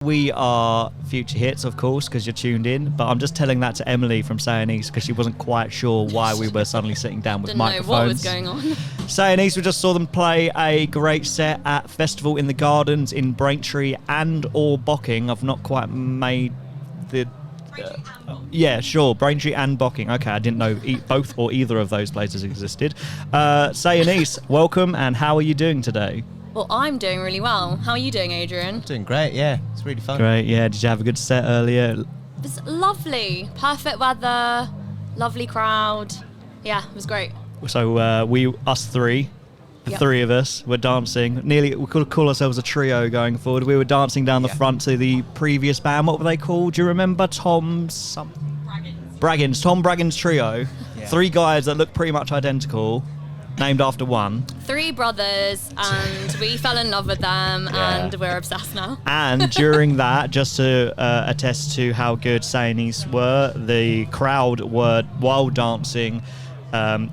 we are Future Hits, of course, because you're tuned in, but I'm just telling that to Emily from Say Anise because she wasn't quite sure why we were suddenly sitting down with microphones. Didn't know what was going on. Say Anise, we just saw them play a great set at Festival in the Gardens in Braintree and or Bocking. I've not quite made the... yeah, sure, Braintree and Bocking. Okay, I didn't know both or either of those places existed. Say Anise, welcome, and how are you doing today? Well, I'm doing really well. How are you doing, Adrian? Doing great, yeah. It's really fun. Great, yeah. Did you have a good set earlier? It was lovely. Perfect weather, lovely crowd. Yeah, it was great. So us three, the three of us, were dancing. Nearly, we could call ourselves a trio going forward. We were dancing down the front to the previous band. What were they called? Do you remember? Tom Braggin's Trio. Yeah. 3 guys that look pretty much identical, named after one. 3 brothers, and we fell in love with them, and we're obsessed now. And during that, just to attest to how good Say Anise were, the crowd were, while dancing,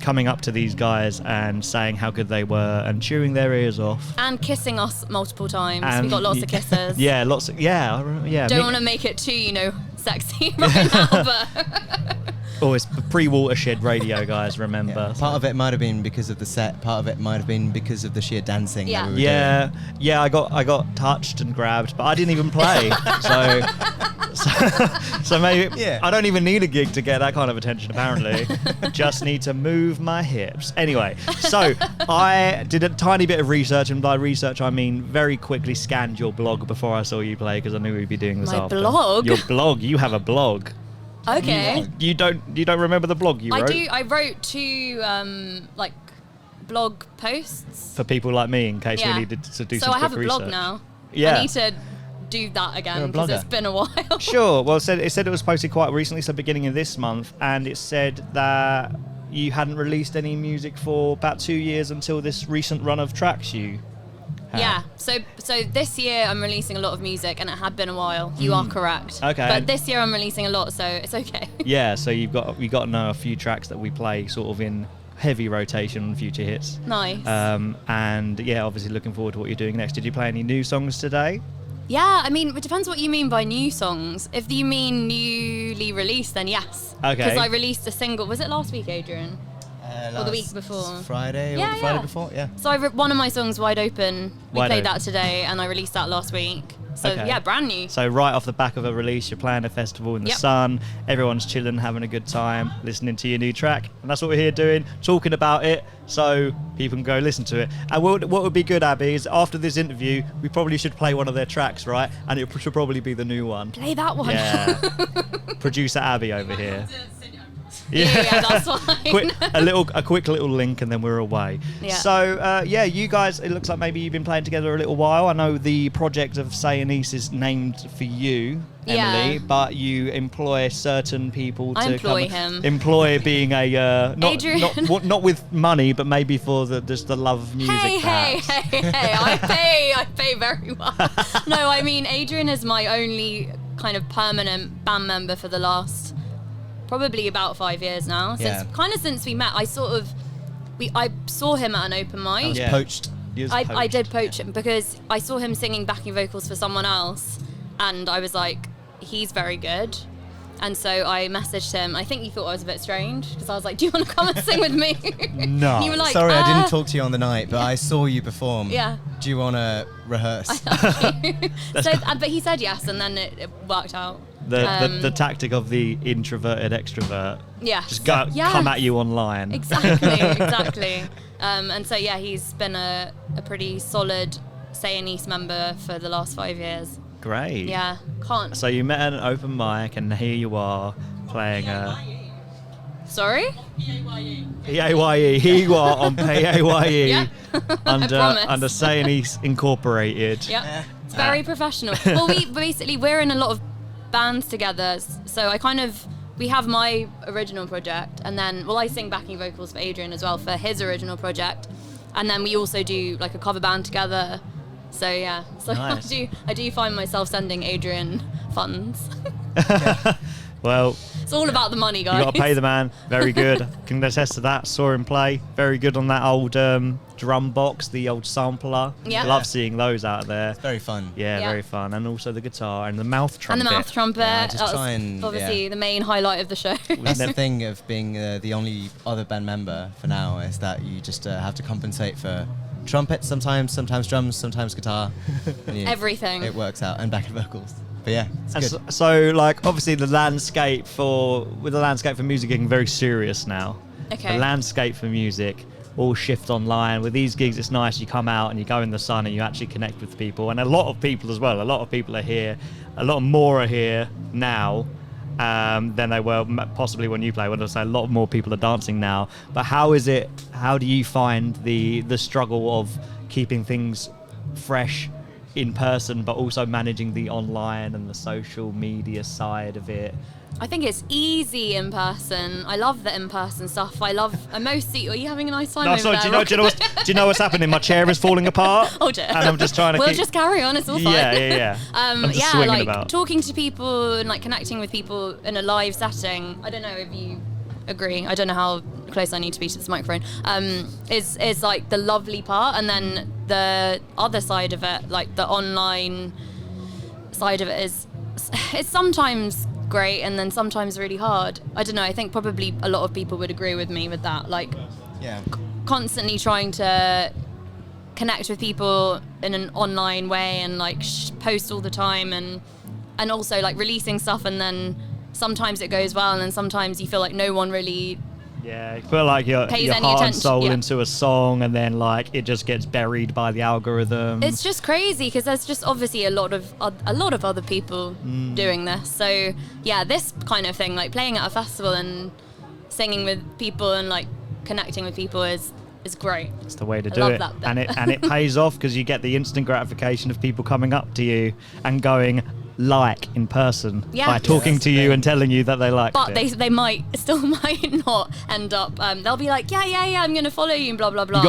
coming up to these guys and saying how good they were and chewing their ears off. And kissing us multiple times. We got lots of kisses. Yeah, lots of, yeah. Don't want to make it too, sexy right now, but... Oh, it's pre-Watershed radio, guys, remember. Yeah. Part of it might have been because of the set, part of it might have been because of the sheer dancing that we were doing. Yeah, I got touched and grabbed, but I didn't even play. so maybe I don't even need a gig to get that kind of attention, apparently. Just need to move my hips. Anyway, so I did a tiny bit of research, and by research I mean very quickly scanned your blog before I saw you play, because I knew we'd be doing this after. My blog? Your blog, you have a blog. Okay. You don't remember the blog you wrote? I do. I wrote 2 blog posts for people like me in case we needed to do some quick research. So I have a blog now. Yeah. I need to do that again because it's been a while. Sure. Well, it said it was posted quite recently, so beginning of this month, and it said that you hadn't released any music for about 2 years until this recent run of tracks you had. Yeah. So this year I'm releasing a lot of music, and it had been a while. You are correct. Okay. But this year I'm releasing a lot, so it's okay. Yeah. So you got to know a few tracks that we play sort of in heavy rotation on Future Hits. Nice. And yeah, obviously looking forward to what you're doing next. Did you play any new songs today? Yeah, I mean, it depends what you mean by new songs. If you mean newly released, then yes. Okay. Because I released a single. Was it last week, Adrian? Or the week before? Friday or the Friday before, yeah. So one of my songs, Wide Open, we played that today, and I released that last week. So yeah, brand new. So right off the back of a release, you're playing a festival in the sun, everyone's chilling, having a good time, listening to your new track, and that's what we're here doing, talking about it, so people can go listen to it. And what would be good, Abby, is after this interview, we probably should play one of their tracks, right? And it should probably be the new one. Play that one. Yeah. Producer Abby over here. Yeah, that's fine. A quick little link, and then we're away. Yeah. So, you guys, it looks like maybe you've been playing together a little while. I know the project of Say Anise is named for you, Emily, but you employ certain people to employ him. Employ being a Adrian. not with money, but maybe for just the love of music. Hey, I pay very well. No, I mean, Adrian is my only kind of permanent band member for the last probably about 5 years now. Since we met, I saw him at an open mic. I was poached. I did poach him because I saw him singing backing vocals for someone else, and I was like, he's very good. And so I messaged him. I think he thought I was a bit strange because I was like, do you want to come and sing with me? No. You were like, sorry, I didn't talk to you on the night, but I saw you perform. Yeah. Do you want to rehearse? But he said yes, and then it worked out. The tactic of the introverted extrovert. Yeah. Just come at you online. Exactly. And so he's been a pretty solid Say Anise member for the last 5 years. Great. Yeah. Can't. So you met at an open mic, and here you are playing Sorry? PAYE. Here you are on PAYE. Yeah. under Say Anise Incorporated. Yeah. It's very professional. Well, we're in a lot of bands together, so we have my original project, and then I sing backing vocals for Adrian as well for his original project, and then we also do like a cover band together. So nice. I do find myself sending Adrian funds. Well, it's all about the money, guys. You got to pay the man. Very good. Can attest to that. Saw him play. Very good on that old drum box, the old sampler. Yeah. Love seeing those out there. It's very fun. Yeah, very fun. And also the guitar and the mouth trumpet. And the mouth trumpet. Yeah, that was obviously the main highlight of the show. That's the thing of being the only other band member for now, is that you just have to compensate for trumpet sometimes drums, sometimes guitar. And everything. It works out, and backing vocals. But yeah, it's good. So, like, obviously the landscape for music getting very serious now. Okay. The landscape for music all shift online. With these gigs, it's nice. You come out and you go in the sun and you actually connect with people. And a lot of people as well. A lot of people are here. A lot more are here now than they were possibly when you play. When I say a lot more people are dancing now. But how do you find the struggle of keeping things fresh in person, but also managing the online and the social media side of it? I think it's easy in person. I love the in-person stuff. I mostly. Are you having a nice time? No, sorry. Do you know what's happening? My chair is falling apart. Oh dear. And I'm just trying to. We'll just carry on. It's all fine. Yeah. Like about. talking to people and like connecting with people in a live setting. I don't know if you agree. I don't know how close I need to be to this microphone. Is like the lovely part, and then the other side of it, like the online side of it, it's sometimes great and then sometimes really hard. I don't know. I think probably a lot of people would agree with me with that. Like, constantly trying to connect with people in an online way and like post all the time, and also like releasing stuff, and then sometimes it goes well and then sometimes you feel like no one really you put like your heart and soul into a song, and then like it just gets buried by the algorithm. It's just crazy because there's just obviously a lot of other people doing this. So yeah, this kind of thing, like playing at a festival and singing with people and like connecting with people is great. It's the way to do it. And it pays off because you get the instant gratification of people coming up to you and going like in person by talking to you and telling you that they like it. But they might not end up they'll be like yeah I'm gonna follow you and blah blah blah.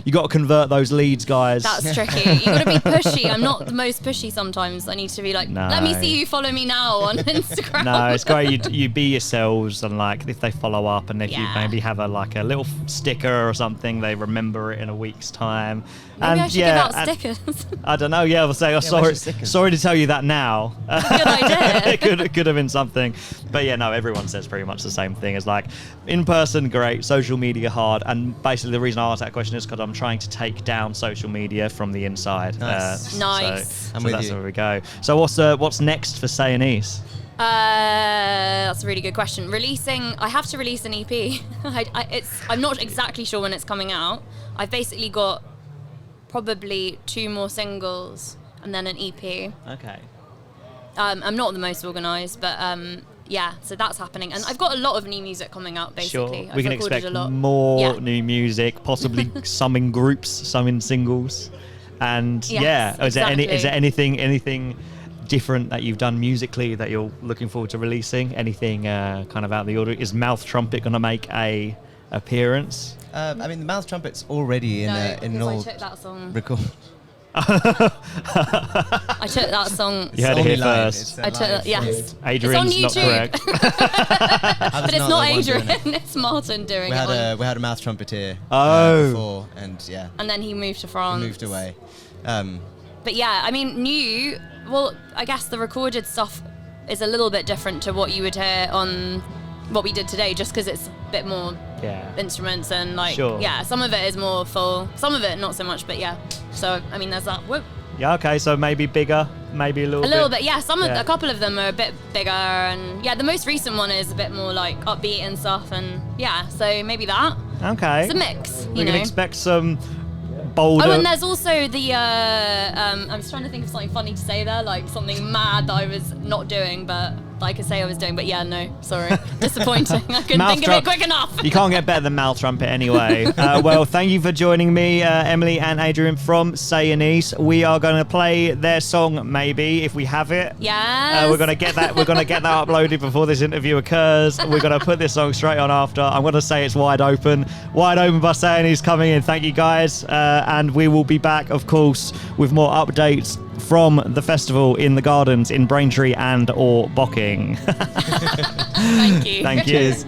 You got to convert those leads, guys. That's tricky. You got to be pushy. I'm not the most pushy sometimes. I need to be like, let me see you follow me now on Instagram. No, it's great. You be yourselves, and like if they follow up and if you maybe have a little sticker or something, they remember it in a week's time. Maybe I should give out stickers. I don't know. Yeah, I'll say, sorry to tell you that now. Good idea. it could have been something. But yeah, no, everyone says pretty much the same thing. It's like, in person, great. Social media, hard. And basically the reason I asked that question is because I'm trying to take down social media from the inside. Nice. So that's where we go. So what's next for Say Anise? That's a really good question. I have to release an EP. I'm not exactly sure when it's coming out. I've basically got probably 2 more singles and then an EP. Okay. I'm not the most organised, but so that's happening. And I've got a lot of new music coming out, basically. Sure. We can expect more new music, possibly some in groups, some in singles. And is there anything different that you've done musically that you're looking forward to releasing? Anything kind of out of the order? Is Mouth Trumpet going to make a appearance? I mean, the Mouth Trumpet's already in an old I took that song. record. I took that song. You heard it here first. I took Adrian's it's on YouTube. not correct. But it's not Adrian. It's Martin doing it. We had a mouth trumpeter before, and and then he moved to France. He moved away. But yeah, I mean, I guess the recorded stuff is a little bit different to what you would hear on what we did today, just because it's a bit more instruments and some of it is more full, some of it not so much, but so I mean there's that. Whoop. Yeah, okay, so maybe bigger, maybe a little bit. A couple of them are a bit bigger, and the most recent one is a bit more like upbeat and stuff, and so maybe that. Okay, it's a mix. We can expect some bolder. Oh, and there's also the I was trying to think of something funny to say there, like something mad that I was not doing, but I could say I was doing, but sorry. Disappointing. I couldn't think of it quick enough. You can't get better than Mouth Trumpet anyway. Well, thank you for joining me, Emily and Adrian from Say Anise. We are going to play their song, maybe, if we have it. Yes. We're going to get that uploaded before this interview occurs. We're going to put this song straight on after. I'm going to say it's Wide Open. Wide Open by Say Anise coming in. Thank you, guys. And we will be back, of course, with more updates from the festival in the Gardens in Braintree and or Bocking. Thank you. Thank you.